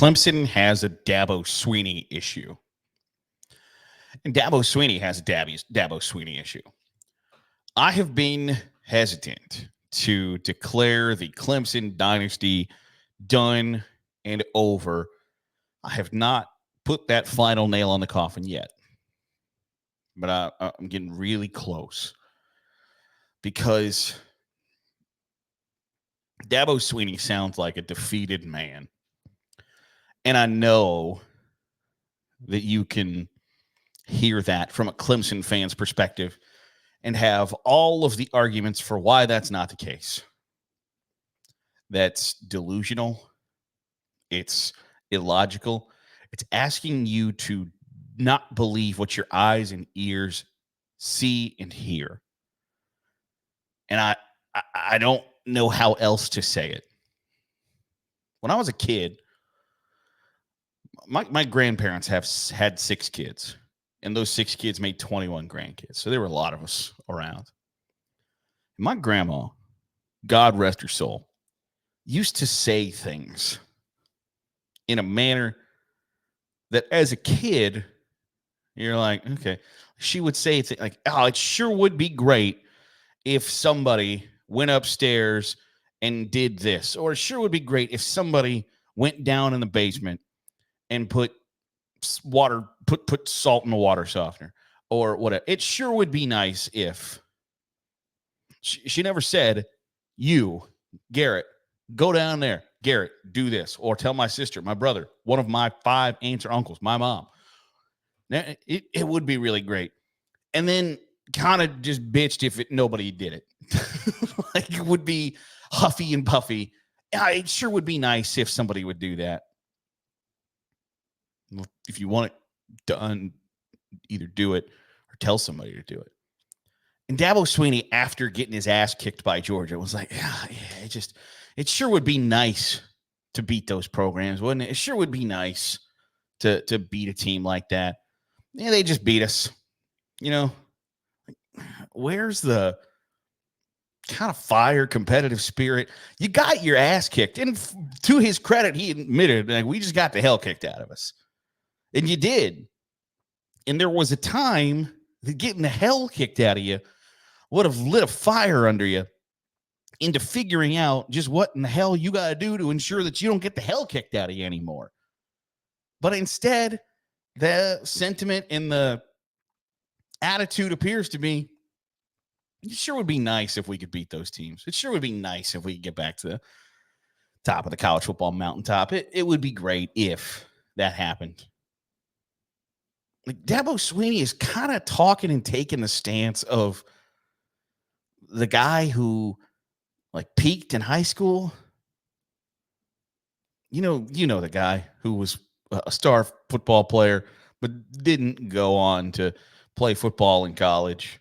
Clemson has a Dabo Swinney issue. And Dabo Swinney has a Dabo Swinney issue. I have been hesitant to declare the Clemson dynasty done and over. I have not put that final nail on the coffin yet. But I'm getting really close. Because Dabo Swinney sounds like a defeated man. And I know that you can hear that from a Clemson fan's perspective and have all of the arguments for why that's not the case. That's delusional. It's illogical. It's asking you to not believe what your eyes and ears see and hear. And I don't know how else to say it. When I was a kid, my grandparents had 6 kids, and those 6 kids made 21 grandkids. So there were a lot of us around. My grandma, God rest her soul, used to say things in a manner that as a kid, you're like, okay. She would say it's like, oh, it sure would be great if somebody went upstairs and did this. Or it sure would be great if somebody went down in the basement and put salt in the water softener or whatever. It sure would be nice if. She never said, you, Garrett, go down there. Garrett, do this. Or tell my sister, my brother, one of my 5 aunts or uncles, my mom. It would be really great. And then kind of just bitched if nobody did it. Like it would be huffy and puffy. It sure would be nice if somebody would do that. If you want it done, either do it or tell somebody to do it. And Dabo Swinney, after getting his ass kicked by Georgia, was like, it sure would be nice to beat those programs, wouldn't it? It sure would be nice to beat a team like that. Yeah, they just beat us. You know, where's the kind of fire, competitive spirit? You got your ass kicked. And to his credit, he admitted, like, we just got the hell kicked out of us. And you did. And there was a time that getting the hell kicked out of you would have lit a fire under you into figuring out just what in the hell you got to do to ensure that you don't get the hell kicked out of you anymore. But instead, the sentiment and the attitude appears to be, it sure would be nice if we could beat those teams. It sure would be nice if we could get back to the top of the college football mountaintop. It would be great if that happened. Like Dabo Swinney is kind of talking and taking the stance of the guy who like peaked in high school. You know the guy who was a star football player, but didn't go on to play football in college,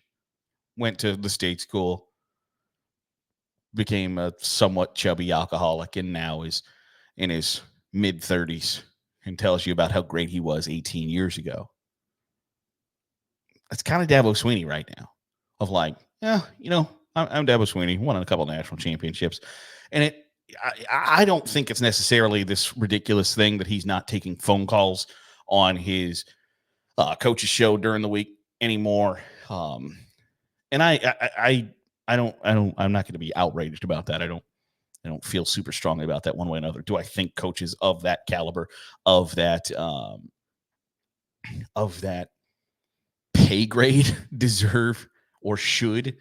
went to the state school, became a somewhat chubby alcoholic, and now is in his mid-30s and tells you about how great he was 18 years ago. That's kind of Dabo Swinney right now, of like, yeah, I'm Dabo Swinney, won a couple of national championships, and I don't think it's necessarily this ridiculous thing that he's not taking phone calls on his coach's show during the week anymore. And I'm not going to be outraged about that. I don't feel super strongly about that one way or another. Do I think coaches of that caliber, of that pay grade deserve or should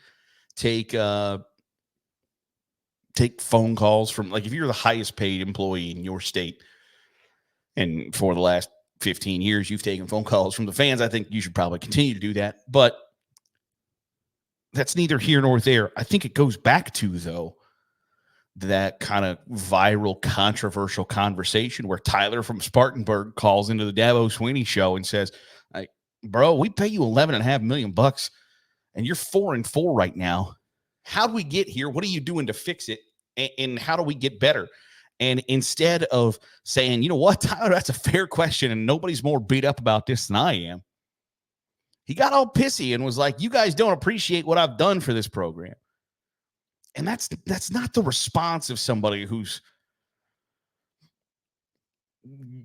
take phone calls from, like, if you're the highest paid employee in your state and for the last 15 years you've taken phone calls from the fans, I think you should probably continue to do that. But that's neither here nor there. I think it goes back to, though, that kind of viral, controversial conversation where Tyler from Spartanburg calls into the Dabo Swinney show and says, like, bro, we pay you $11.5 million and you're 4-4 right now. How do we get here? What are you doing to fix it? And how do we get better? And instead of saying, you know what, Tyler, that's a fair question, and nobody's more beat up about this than I am, he got all pissy and was like, you guys don't appreciate what I've done for this program. And that's not the response of somebody who's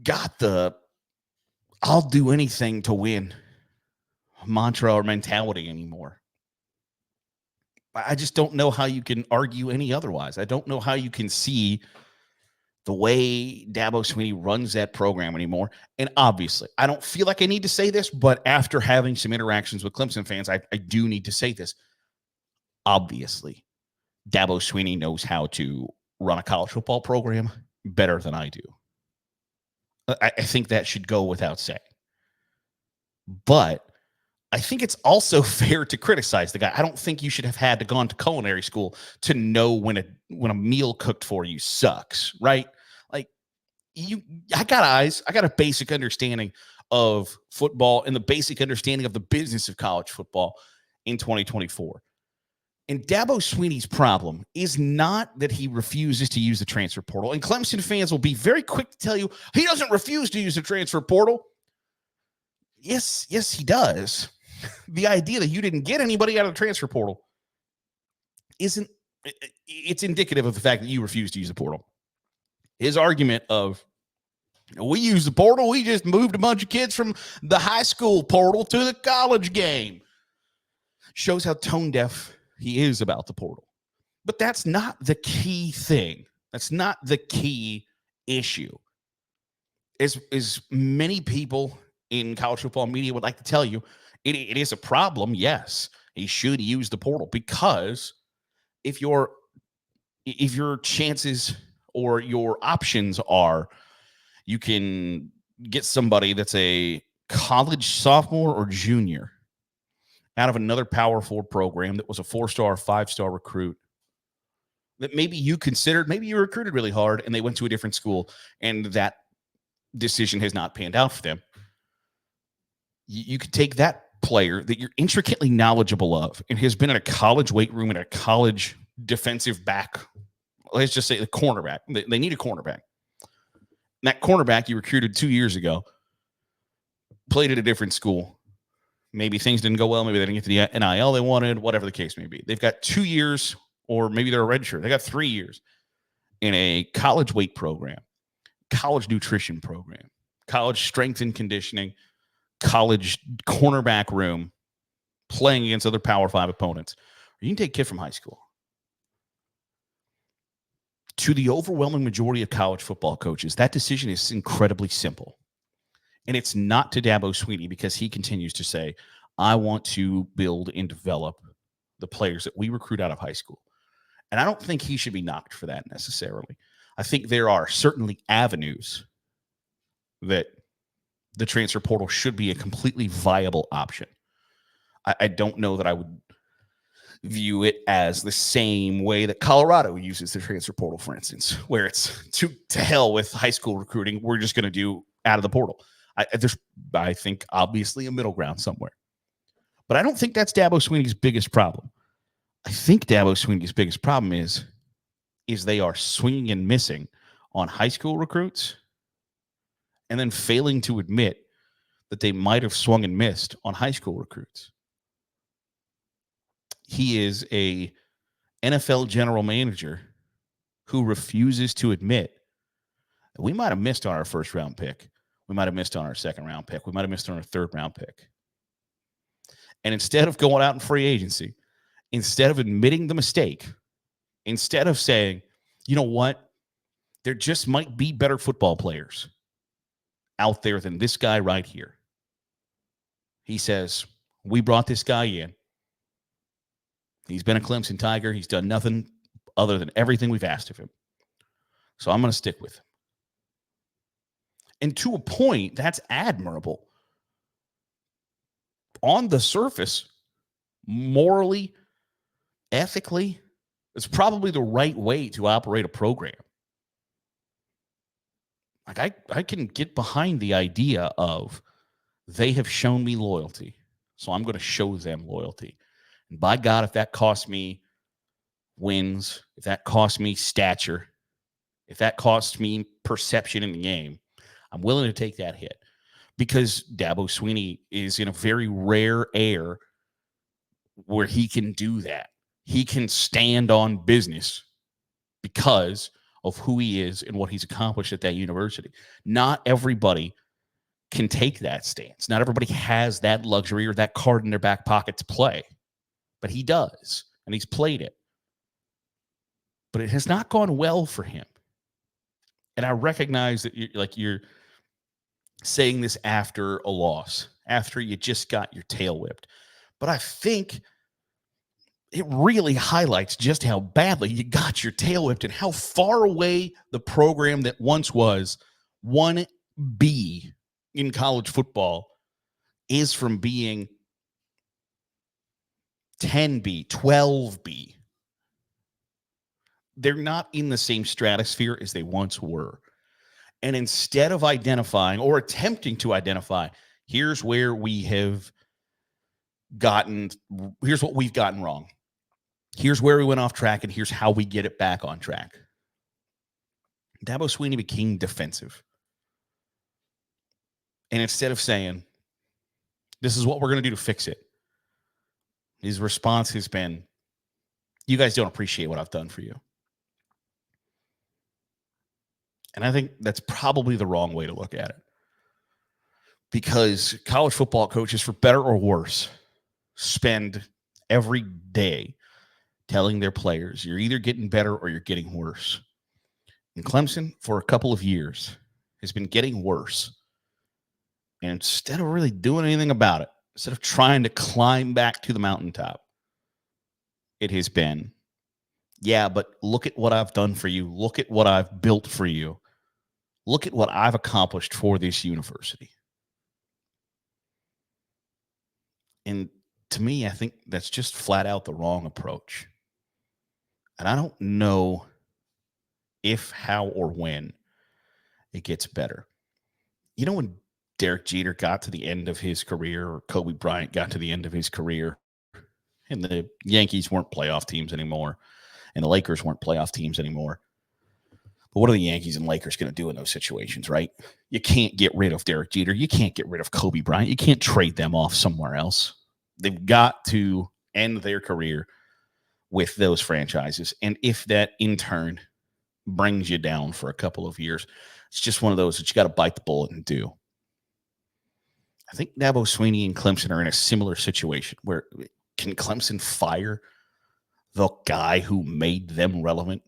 got the I'll do anything to win mantra or mentality anymore. I just don't know how you can argue any otherwise. I don't know how you can see the way Dabo Swinney runs that program anymore. And obviously, I don't feel like I need to say this, but after having some interactions with Clemson fans, I do need to say this. Obviously, Dabo Swinney knows how to run a college football program better than I do. I think that should go without saying. But I think it's also fair to criticize the guy. I don't think you should have had to gone to culinary school to know when a meal cooked for you sucks, right? Like I got eyes. I got a basic understanding of football and the basic understanding of the business of college football in 2024. And Dabo Swinney's problem is not that he refuses to use the transfer portal. And Clemson fans will be very quick to tell you he doesn't refuse to use the transfer portal. Yes, he does. The idea that you didn't get anybody out of the transfer portal it's indicative of the fact that you refuse to use the portal. His argument of we use the portal, we just moved a bunch of kids from the high school portal to the college game shows how tone deaf he is about the portal. But that's not the key thing. That's not the key issue. As many people in college football media would like to tell you, it is a problem. Yes, he should use the portal because if your chances or your options are you can get somebody that's a college sophomore or junior out of another Power 4 program that was a 4-star, 5-star recruit that maybe you considered, maybe you recruited really hard and they went to a different school and that decision has not panned out for them. You could take that player that you're intricately knowledgeable of and has been in a college weight room and a college defensive back. Let's just say the cornerback. They need a cornerback. And that cornerback you recruited 2 years ago played at a different school. Maybe things didn't go well. Maybe they didn't get to the NIL they wanted, whatever the case may be. They've got 2 years, or maybe they're a redshirt. They got 3 years in a college weight program, college nutrition program, college strength and conditioning, college cornerback room, playing against other Power 5 opponents. You can take a kid from high school. To the overwhelming majority of college football coaches, that decision is incredibly simple. And it's not to Dabo Swinney because he continues to say, I want to build and develop the players that we recruit out of high school. And I don't think he should be knocked for that necessarily. I think there are certainly avenues that the transfer portal should be a completely viable option. I don't know that I would view it as the same way that Colorado uses the transfer portal, for instance, where it's to hell with high school recruiting. We're just going to do out of the portal. There's, I think, obviously a middle ground somewhere. But I don't think that's Dabo Swinney's biggest problem. I think Dabo Swinney's biggest problem is they are swinging and missing on high school recruits and then failing to admit that they might have swung and missed on high school recruits. He is a NFL general manager who refuses to admit that we might have missed on our first round pick. We might have missed on our second round pick. We might have missed on our third round pick. And instead of going out in free agency, instead of admitting the mistake, instead of saying, you know what, there just might be better football players out there than this guy right here. He says, we brought this guy in. He's been a Clemson Tiger. He's done nothing other than everything we've asked of him. So I'm going to stick with him. And to a point, that's admirable. On the surface, morally, ethically, it's probably the right way to operate a program. Like I can get behind the idea of they have shown me loyalty, so I'm going to show them loyalty. And by God, if that costs me wins, if that costs me stature, if that costs me perception in the game, I'm willing to take that hit because Dabo Swinney is in a very rare air where he can do that. He can stand on business because of who he is and what he's accomplished at that university. Not everybody can take that stance. Not everybody has that luxury or that card in their back pocket to play, but he does, and he's played it. But it has not gone well for him. And I recognize that you're saying this after a loss, after you just got your tail whipped. But I think it really highlights just how badly you got your tail whipped and how far away the program that once was 1B in college football is from being 10B, 12B. They're not in the same stratosphere as they once were. And instead of identifying or attempting to identify, here's where we have gotten, here's what we've gotten wrong. Here's where we went off track, and here's how we get it back on track. Dabo Swinney became defensive. And instead of saying, this is what we're going to do to fix it, his response has been, you guys don't appreciate what I've done for you. And I think that's probably the wrong way to look at it. Because college football coaches, for better or worse, spend every day telling their players, you're either getting better or you're getting worse. And Clemson, for a couple of years, has been getting worse. And instead of really doing anything about it, instead of trying to climb back to the mountaintop, it has been, yeah, but look at what I've done for you. Look at what I've built for you. Look at what I've accomplished for this university. And to me, I think that's just flat out the wrong approach. And I don't know if, how, or when it gets better. You know, when Derek Jeter got to the end of his career, or Kobe Bryant got to the end of his career, and the Yankees weren't playoff teams anymore, and the Lakers weren't playoff teams anymore. But what are the Yankees and Lakers going to do in those situations, right? You can't get rid of Derek Jeter. You can't get rid of Kobe Bryant. You can't trade them off somewhere else. They've got to end their career with those franchises. And if that, in turn, brings you down for a couple of years, it's just one of those that you got to bite the bullet and do. I think Dabo Swinney and Clemson are in a similar situation where can Clemson fire the guy who made them relevant,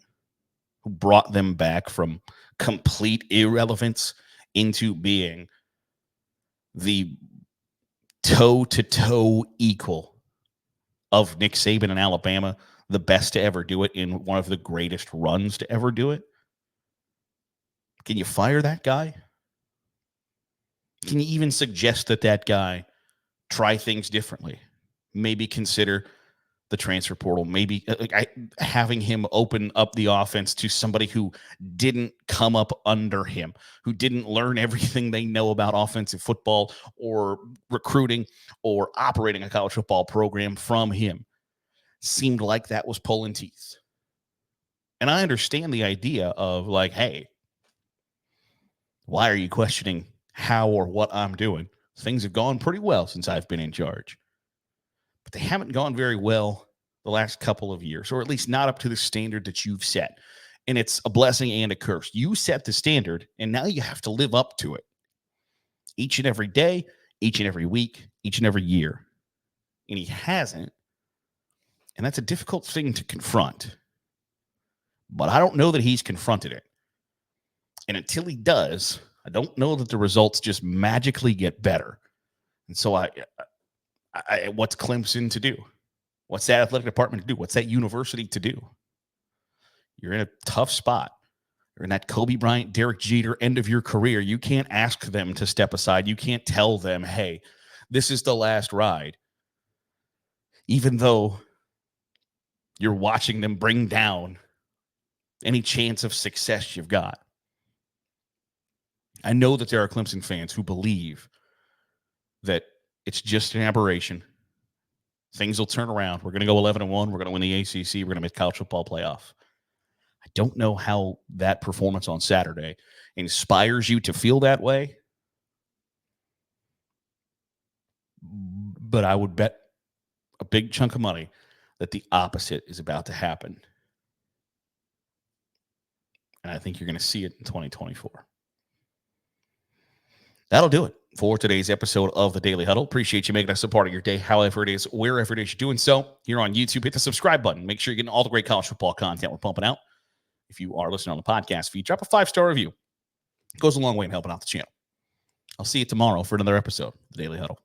who brought them back from complete irrelevance into being the toe-to-toe equal of Nick Saban in Alabama, the best to ever do it in one of the greatest runs to ever do it? Can you fire that guy? Can you even suggest that guy try things differently? Maybe consider the transfer portal, maybe having him open up the offense to somebody who didn't come up under him, who didn't learn everything they know about offensive football or recruiting or operating a college football program from him. Seemed like that was pulling teeth. And I understand the idea of like, hey, why are you questioning how or what I'm doing? Things have gone pretty well since I've been in charge. But they haven't gone very well the last couple of years, or at least not up to the standard that you've set. And it's a blessing and a curse. You set the standard, and now you have to live up to it. Each and every day, each and every week, each and every year. And he hasn't. And that's a difficult thing to confront. But I don't know that he's confronted it. And until he does, I don't know that the results just magically get better. And so what's Clemson to do? What's that athletic department to do? What's that university to do? You're in a tough spot. You're in that Kobe Bryant, Derek Jeter end of your career. You can't ask them to step aside. You can't tell them, hey, this is the last ride. Even though you're watching them bring down any chance of success you've got. I know that there are Clemson fans who believe that it's just an aberration. Things will turn around. We're going to go 11-1. We're going to win the ACC. We're going to make college football playoff. I don't know how that performance on Saturday inspires you to feel that way, but I would bet a big chunk of money that the opposite is about to happen. And I think you're going to see it in 2024. That'll do it for today's episode of the Daily Huddle. Appreciate you making us a part of your day, however it is, wherever it is you're doing so. Here on YouTube, hit the subscribe button. Make sure you're getting all the great college football content we're pumping out. If you are listening on the podcast feed, drop a 5-star review. It goes a long way in helping out the channel. I'll see you tomorrow for another episode of the Daily Huddle.